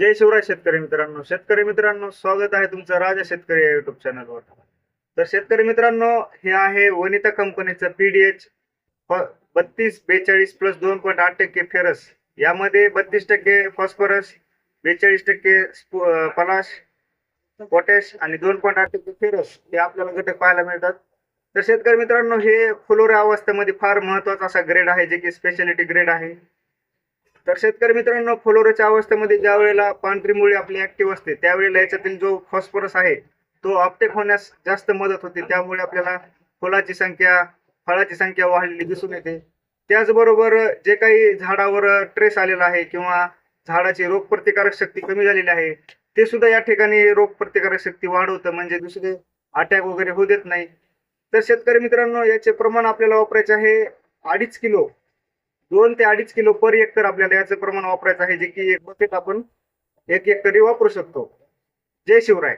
जय शिवराय शेतकरी मित्रांनो स्वागत आहे तुमचं राजा शेतकरी या युट्यूब चॅनलवर. तर शेतकरी मित्रांनो, हे आहे वनिता कंपनीचं पीडीएच 3242 प्लस 2.8% फेरस. यामध्ये 32% फॉस्फरस, 42% पलाश, पोटॅश आणि 2.8% फेरस हे आपल्याला घटक पाहायला मिळतात. तर शेतकरी मित्रांनो, हे फ्लोरा अवस्थेमध्ये फार महत्वाचा असा ग्रेड आहे, जे की स्पेशालिटी ग्रेड आहे. तर शेतकरी मित्रांनो, फ्लोराच्या अवस्थेमध्ये ज्या वेळेला पांढरी मुळी आपली ऍक्टिव्ह असते, त्यावेळेला याच्यातील जो फॉस्फरस आहे तो अपटेक होण्यास जास्त मदत होते. त्यामुळे आपल्याला फुलाची संख्या, फळाची संख्या वाढलेली दिसून येते. त्याचबरोबर जे काही झाडावर ट्रेस आलेला आहे किंवा झाडाची रोगप्रतिकारक शक्ती कमी झालेली आहे, ते सुद्धा या ठिकाणी रोगप्रतिकारक शक्ती वाढवतं, म्हणजे दुसरे अटॅक वगैरे होऊ देत नाही. तर शेतकरी मित्रांनो, याचे प्रमाण आपल्याला वापरायचे आहे 2.5 किलो, 2 ते 2.5 किलो पर एकर आपल्याला याचं प्रमाण वापरायचं आहे, जे की एक बकेट आपण 1 एकरी वापरू शकतो. जय शिवराय.